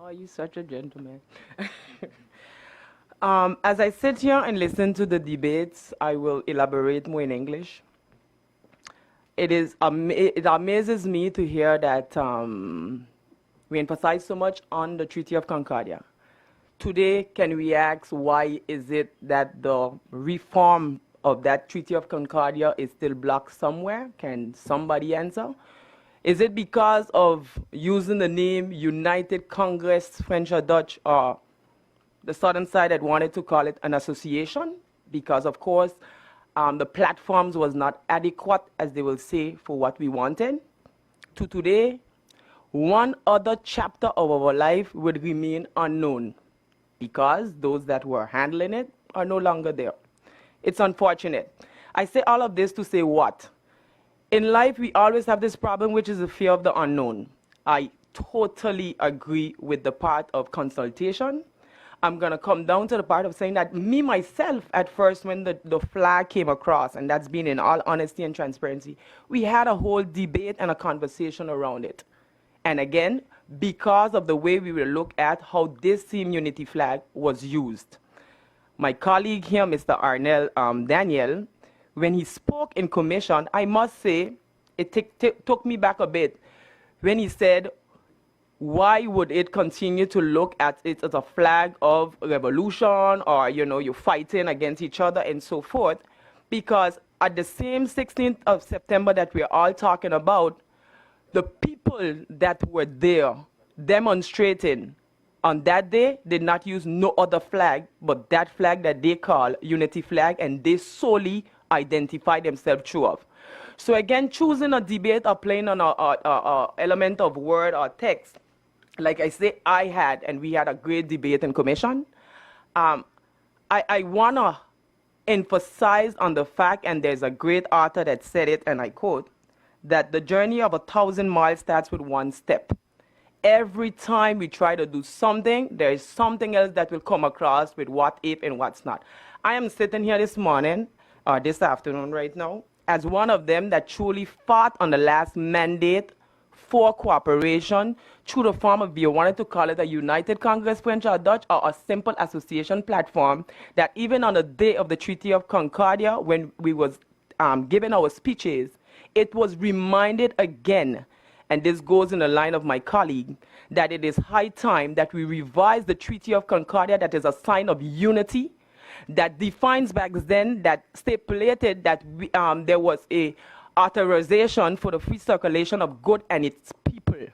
Oh, you're such a gentleman. As I sit here and listen to the debates, I will elaborate more in English. It amazes me to hear that we emphasize so much on the Treaty of Concordia. Today, can we ask why is it that the reform of that Treaty of Concordia is still blocked somewhere? Can somebody answer? Is it because of using the name United Congress, French or Dutch, or the southern side had wanted to call it an association? Because, of course, the platforms was not adequate, as they will say, for what we wanted. To today, one other chapter of our life would remain unknown because those that were handling it are no longer there. It's unfortunate. I say all of this to say what? In life, we always have this problem, which is the fear of the unknown. I totally agree with the part of consultation. I'm going to come down to the part of saying that me, myself, at first, when the flag came across, and that's been in all honesty and transparency, we had a whole debate and a conversation around it. And again, because of the way we will look at how this same unity flag was used. My colleague here, Mr. Arnell Daniel, when he spoke in commission, I must say, it took me back a bit when he said, why would it continue to look at it as a flag of revolution or, you're fighting against each other and so forth? Because at the same 16th of September that we're all talking about, the people that were there demonstrating on that day did not use no other flag but that flag that they call unity flag, and they solely identify themselves through of. So again, choosing a debate or playing on a element of word or text, like I say, we had a great debate in commission. I want to emphasize on the fact, and there's a great author that said it, and I quote, that the journey of 1,000 miles starts with one step. Every time we try to do something, there is something else that will come across with what if and what's not. I am sitting here this morning, this afternoon right now, as one of them that truly fought on the last mandate for cooperation through the form of, you wanted to call it a United Congress, French or Dutch, or a simple association platform, that even on the day of the Treaty of Concordia, when we was giving our speeches, it was reminded again, and this goes in the line of my colleague, that it is high time that we revise the Treaty of Concordia, that is a sign of unity, that defines back then, that stipulated that there was a authorization for the free circulation of goods and its people.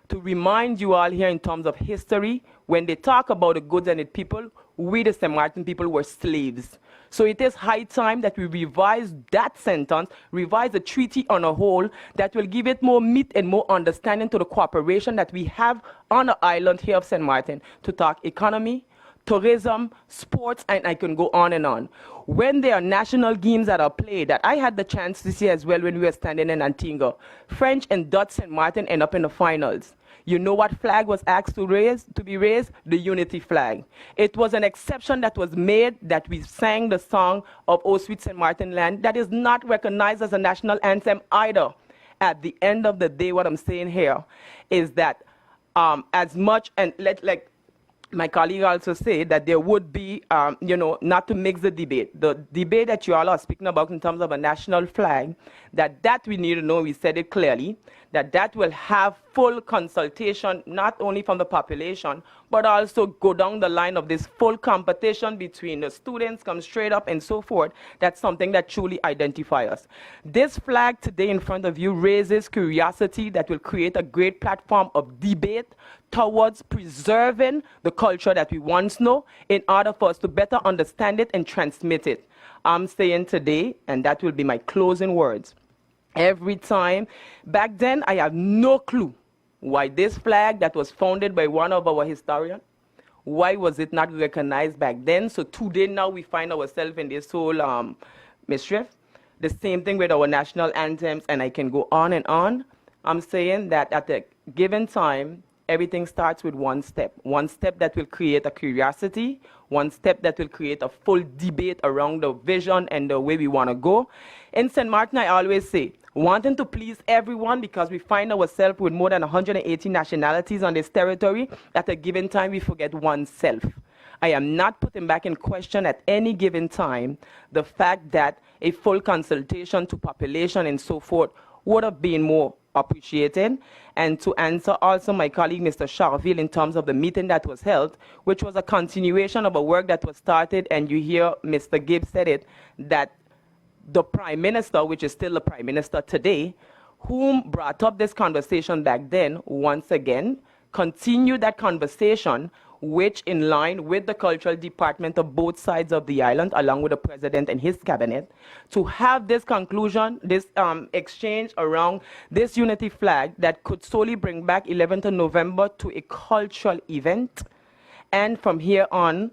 To remind you all here in terms of history, when they talk about the goods and its people, we the Saint-Martin people were slaves. So it is high time that we revise that sentence, revise the treaty on a whole, that will give it more meat and more understanding to the cooperation that we have on the island here of Saint-Martin to talk economy, tourism, sports, and I can go on and on. When there are national games that are played, that I had the chance to see as well when we were standing in Antigua, French and Dutch Saint-Martin end up in the finals. You know what flag was asked to be raised? The unity flag. It was an exception that was made, that we sang the song of O Sweet Saint Martin Land, that is not recognized as a national anthem either. At the end of the day, what I'm saying here is that as much, and my colleague also said that there would be, not to mix the debate. The debate that you all are speaking about in terms of a national flag, that we need to know, we said it clearly, that will have full consultation, not only from the population, but also go down the line of this full competition between the students, come straight up and so forth. That's something that truly identifies us. This flag today in front of you raises curiosity that will create a great platform of debate towards preserving the culture that we once know in order for us to better understand it and transmit it. I'm saying today, and that will be my closing words, every time, back then I have no clue why this flag that was founded by one of our historians, why was it not recognized back then? So today now we find ourselves in this whole mischief. The same thing with our national anthems, and I can go on and on. I'm saying that at a given time, everything starts with one step that will create a curiosity, one step that will create a full debate around the vision and the way we want to go. In St. Martin, I always say, wanting to please everyone because we find ourselves with more than 180 nationalities on this territory. At a given time, we forget oneself. I am not putting back in question at any given time the fact that a full consultation to population and so forth would have been more appreciated. And to answer also my colleague, Mr. Charville, in terms of the meeting that was held, which was a continuation of a work that was started, and you hear Mr. Gibbs said it, that the Prime Minister, which is still the Prime Minister today, whom brought up this conversation back then, once again, continued that conversation, which in line with the cultural department of both sides of the island, along with the president and his cabinet, to have this conclusion, this exchange around this unity flag that could solely bring back 11th of November to a cultural event. And from here on,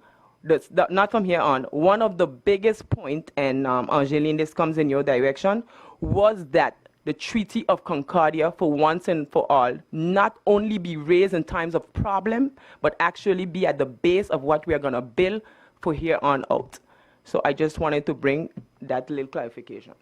not from here on, one of the biggest point, and Angeline, this comes in your direction, was that the Treaty of Concordia, for once and for all, not only be raised in times of problem, but actually be at the base of what we are going to build for here on out. So I just wanted to bring that little clarification.